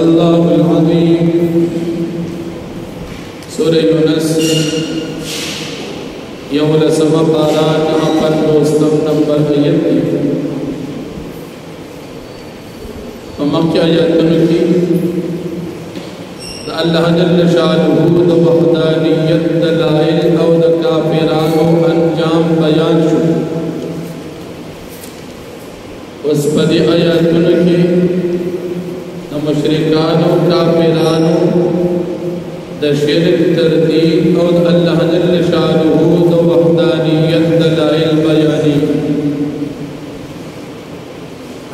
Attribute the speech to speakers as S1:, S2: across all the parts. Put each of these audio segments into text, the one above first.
S1: الله العظيم. سورة يونس يوم سما پارا جہاں پر دوستم نمبر آیت دی مکی آیتن کی اللہ جل شانہ دا وحدانیت دلائل او دا کافرانو انجام بیان شو. اس پدی آیتن کی مشرکانو کافرانو دا شرک تردید او دا اللہ جل شانہ دا وحدانیت دلائل بیانی.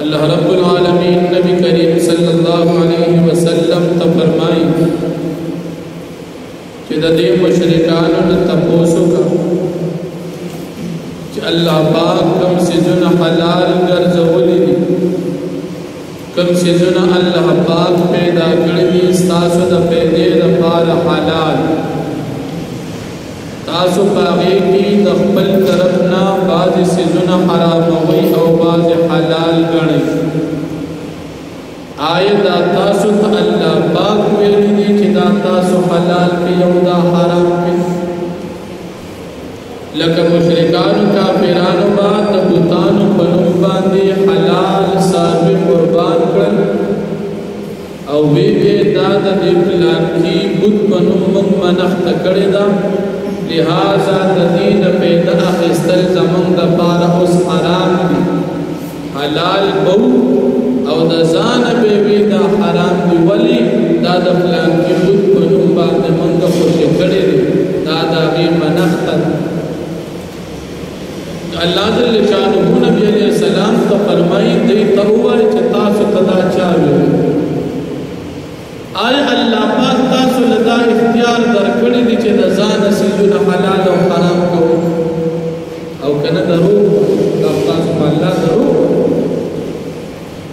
S1: اللہ رب العالمین نبی کریم صلی اللہ علیہ وسلم تا فرمائی کہ دا دے مشرکانو دا تپوسو کا کہ اللہ پاک کم سیزن حلال گرزولی دی، کم سیزن اللہ پاک پیدا کردی ستاسو دا پیدے دا پار حلال، تاسو پاگے کی دخبل طرفنا بعض سیزن حرام ہوئی او بعض حلال گنے. آئے دا تاسو تا اللہ پاک ویلی دی چی دا تاسو حلال کی او دا حرام کی. لکہ مشرکانو کافرانو با تبوتانو بنو باندی حلال ساروی قربان کر او بے دادا دے پلان کی بود بنو من منخت کردے دا، لہذا دین پیدا اخستل زمان دا پارا اس حرام دی حلال بو او دا زان بے دا حرام دی ولی دادا پلان کی بود بنو باند منگا خوش کردے دادا غی منخت. اللہ جل شانہ نبی علیہ السلام تا فرمائی دی تاوار چتاسو تدا چاوے آئے اللہ پاک تاسو لدا اختیار در کڑی دی چه نزان سیزون حلال و حرام کو او کنا درو دا تاسو اللہ درو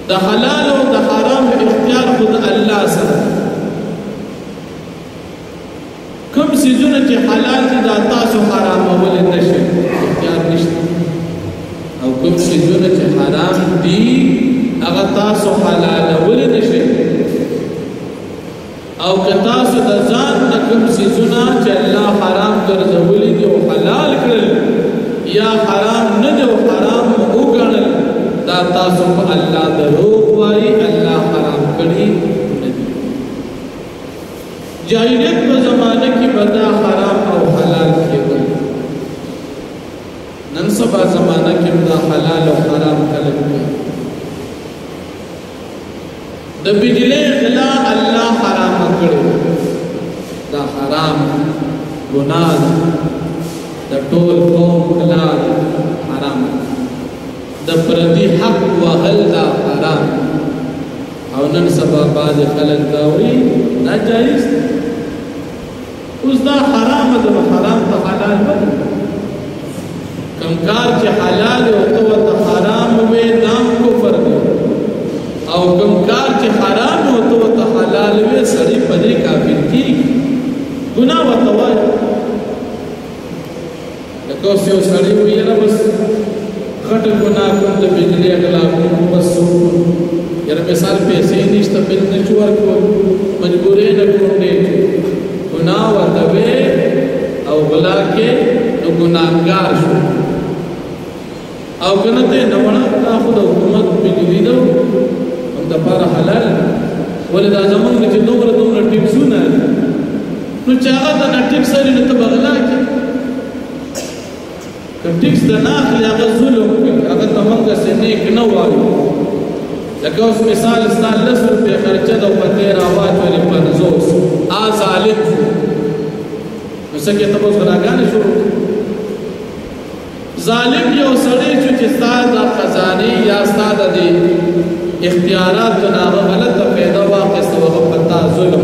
S1: دا حلال و دا حرام اختیار خود اللہ سر. کم سیزون چه حلال دی دا تاسو حرام اولی نشے اختیار نشتے او کم سیزون چه حرام دی اغا تاسو حلال اولی نشے او کتاسو دا ذات نکم سیزونا چه اللہ حرام کرزولی دی و حلال کرل یا حرام ندی و حرام اگرل دا تاسو پا اللہ دروغ وائی اللہ حرام کری ندی. جاہلیت پا زمانے کی بدا حرام او حلال کی گئی، ننصبہ زمانہ کی بدا حلال و حرام کلک گئی. دا بجلے غلا اللہ حرام کرے دا حرام گناہ دا طول قوم غلا حرام دا پردی حق وحل دا حرام او نن سبا بعض خلق داوی دا جائز اس دا حرام دا حرام تا حلال بنا کمکار چے حلال ہوتا و تا حرام ہوئے دام کو پردی او کمکار چه حرام ہو تو تا حلال وی سڑی پدے کافر کی گناہ و توائی. لکو سیو سڑی ہوئی ہے بس خٹ گناہ کن دا بجلی اگلا کن بس سو یعنی مثال پیسے نیشتا بل نچوار کو مجبورے نکن دے گناہ و توے او غلا کے نو گناہگار شو او کنتے نوڑا تا خود حکومت بجلی دو دا پارا حلال ولی دا زمان نچه دومره ٹکسو نا نو چاہا دا نا ٹکس ساری نتا بغلا کی که ٹکس دا ناخلی آغا ظلم کن آغا تمنگا سے نیک نواری لکه اس مثال استان 10 روپے خرچه دا پتیر آواز ولی 50 آ ظالم شو نو سکے تب اس گناگان شروع ظالم یو سڑی چو چستا دا خزانی یا ستا دا دی اختیارات جنابہ غلط پیدا واقع سوغ پتا ظلم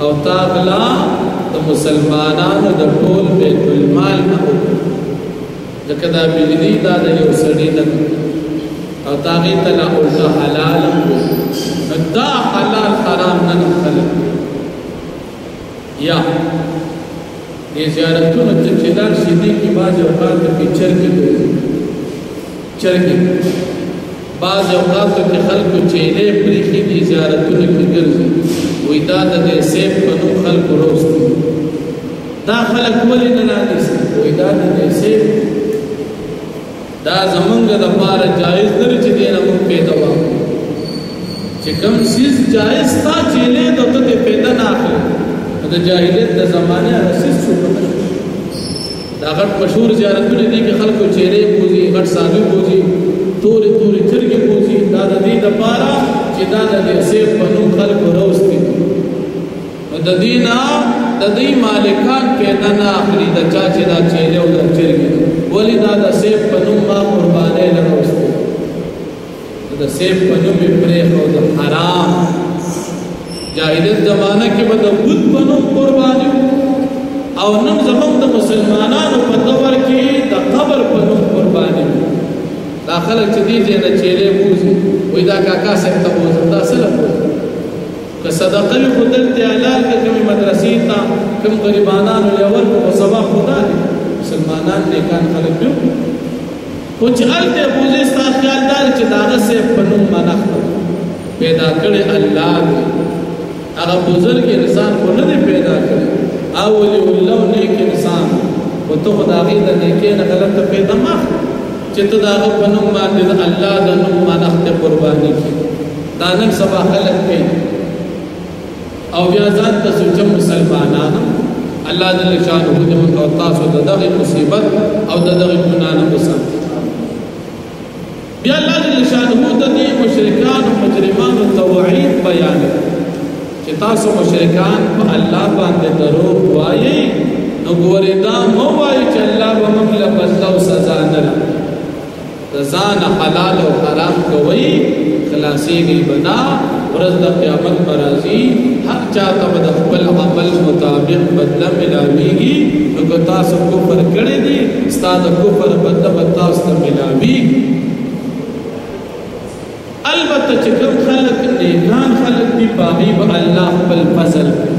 S1: او تاغلا دا مسلمانان دا طول بیت المال نہو جکہ دا بجلی دا یو سڑی دا او تاغی تلا الٹا حلال دا حلال حرام نن خلق یا یہ زیارتون چچدار شدی کی باز اوقات کی چرکی بعض اوقاتو کې خلکو چیلې پریخي دي زیارتونه کې ګرځي وایي دا د دې سیب په نوم خلکو روست دي دا خلک ولې نه رانیسي وایي دا د دې سیب دا زمونږ دپاره جایز نه دی چې دې نه موږ پیدا واخلو چې کوم څیز جایز تا چیلې د ته دې پیدا نه اخلي نو د جاهلیت د زمانې هغه څیز څوک نه شي دا غټ مشهور زیارتونه دي کې خلکو چیلې بوځي غټ څاروي بوځي تورې تورې چرګې بوځي دا د دې دپاره چې دا د دې سیب په نوم خلکو روست دي نو د دې نه د دې مالکان پیدا نه اخلي د چا چې دا چیلې او دا چرګې ولې دا د سیب په نوم ما قربانۍ نه روست دي د سیب په نوم یې پرېښود حرام جاهلیت زمانه کې به د بت په نوم قرباني او نن زموږ د مسلمانانو په دور کې د قبر په نوم قرباني دا خلک چې دې ځای نه چیلې بوځي وایي دا کاکا صاحب ته بوځم دا څه له بوځم که صدقه وي خو دلته حلال که کومې مدرسې ته کوم غریبانانو یې ورکړو خو سبا خدا دی مسلمانان نیکان خلک بیا خو چې هلته یې بوځي ستا خیال دا دی چې د هغه صاحب په نوم منښت پیدا کړی الله دی هغه بزرګ انسان خو نه دی پیدا کړی او ولي الله نیک انسان او ته خو د هغې د نیکۍ نه غلطه پیدا مه چې ته د هغه په نوم باندې د الله د نوم منښت قرباني کړي دا نن سبا خلک کوي او بیا ځان ته سوچه مسلمانانو الله جل شانه زموږ او تاسو د دغې مصیبت او د دغې ګناه نه وساتي بیا الله جل شانه د دې مشرکانو مجرمانو توعید بیانوي چې تاسو مشرکان په الله باندې دروغ وایئ نو ګورې دا مه وایئ چې الله به موږ له بدله او سزا نه راکړي د ځان حلال او حرام کوئ خلاصېږئ به نه ورځ د قیامت به راځي هر چا ته به د خپل عمل مطابق بدله ملاویږي نو که تاسو کفر کړی دی ستا د کفر بدله به تاسو ته ملاویږي البته چې کوم خلک نیکان خلک دي په هغې به الله خپل فضل کوي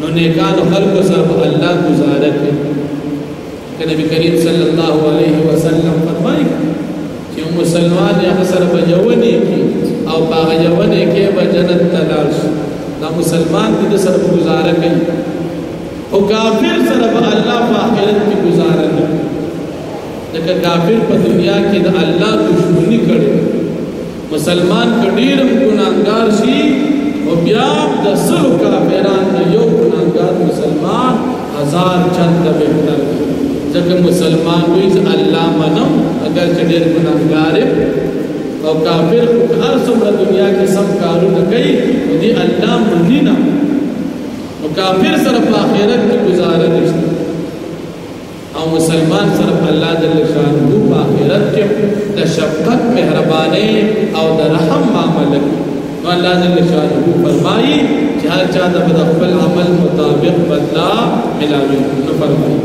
S1: نو نیکانو خلکو سره به الله ګزاره کوي که نبي کریم صلی الله علیه وسلم فرمایي چې مسلمان هغه سره به یوه نیکي او په هغه یوه نیکۍ به جنت ته لاړ شي دا مسلمان دي د سره به ګزاره کوي خو کافر سره به الله په آخرت کې ګزاره نه کوي ځکه کافر په دنیا کې د الله دشمني کړې مسلمان که ډېر ګناهګار شي او بیا د سلو کافران نه یو ګناهګار مسلمان هزار چنده بهتر دی ځکه مسلمان وایي چې الله منم اگر چې ډېر ګناهګار او کافر هر څومره دنیا کې سم کارونه کوي نو دې الله مني نه نو کافر سره په آخرت کې ګزاره نشته او مسلمان سره الله جل شانه په آخرت کې د شفقت مهرباني او د رحم معامله نو الله جل شانه فرمایي چې هر چا د خپل عمل مطابق بدلا ملاوي نو فرمایي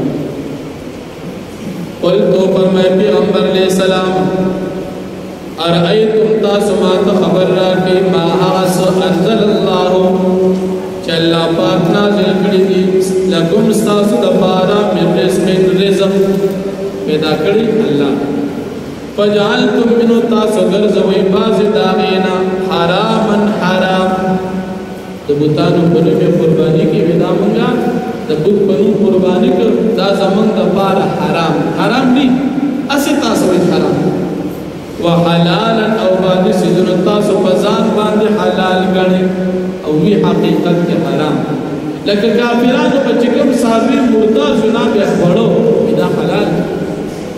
S1: قل تو فرمایي پیغمبر علیہ السلام ارأيتم تاسو ما خبر را کې ما انزل الله چې الله پاک نازل کړی دي لکم تاسو د پاره من رزق پیدا کړی الله فجعلتم منه تاسو ګرځوي باز داغینا حراما حرام د بوتانو په نوم قرباني کې ودا مونږه د بوت په نوم قرباني کړ دا زمونږ د پاره حرام دي اسی تاسو یې حرام وحلالا او باندې سيزونه تاسو په ځان باندې حلال ګڼئ او وی حقیقت کې حرام لکه کافرانو په چې کوم صحابي مردار شنا بیا خوړو دا حلال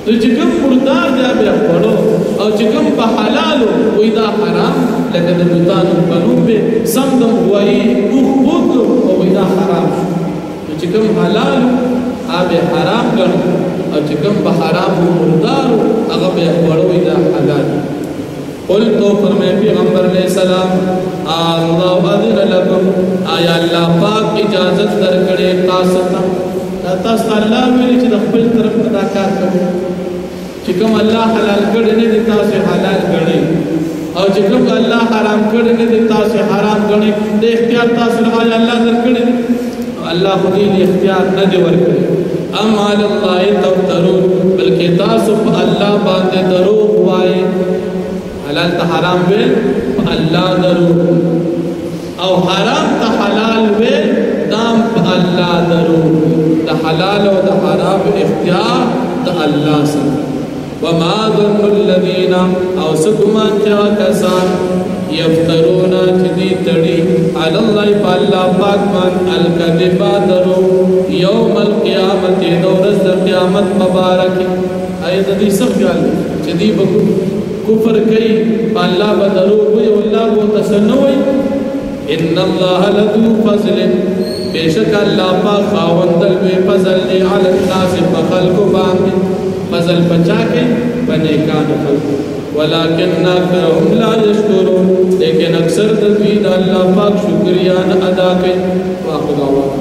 S1: تو چې کوم مردار بیا خوړو او چې کوم په حلالو وی دا حرام لکه د بوتانو په نوم به سم دم وایي اوخ او وی دا حرام تو چې کوم حلالو هغه حرام ګڼو او چې کوم په حرام مردار هغه بیا خوړو دا حلال قل تو فرمائے پیغمبر علیہ السلام اللہ اذن لکم آیا اللہ پاک اجازت درکڑے تاسو تاسو الله ویلي چې د خپل طرف نه دا کار کوي چې کوم الله حلال کړی نه دي تاسو حلال ګڼئ او چې کوم الله حرام کړی نه دي تاسو حرام ګڼئ د اختیار تاسو له الله درکړي الله خو دې اختیار نه دی ورکړي ام علی الله تفترون بلکې تاسو په الله باندې دروغ وایي دلتا حرام ویل پا اللہ درو او حرام تا حلال ویل دام پا اللہ درو دا حلال و دا حرام اختیار دا اللہ سر وما ظن الذین او سکمان کیا کسان یفترونا چدی تڑی علی اللہ پا اللہ پاک من الکذبا درو یوم القیامت دورز دا قیامت مبارک آیت دی سب خیال چدی بکو کفر کئی پا اللہ بدرو ہوئی اللہ کو تسنوئی ان اللہ لذو فضل بے شک اللہ پاک خاوندل بے فضل لی علی الناس فخلق باندی فضل بچا کے بنیکان خلق ولیکن اکثرهم لا یشکرون لیکن اکثر دوید اللہ پاک شکریان ادا کے واخذ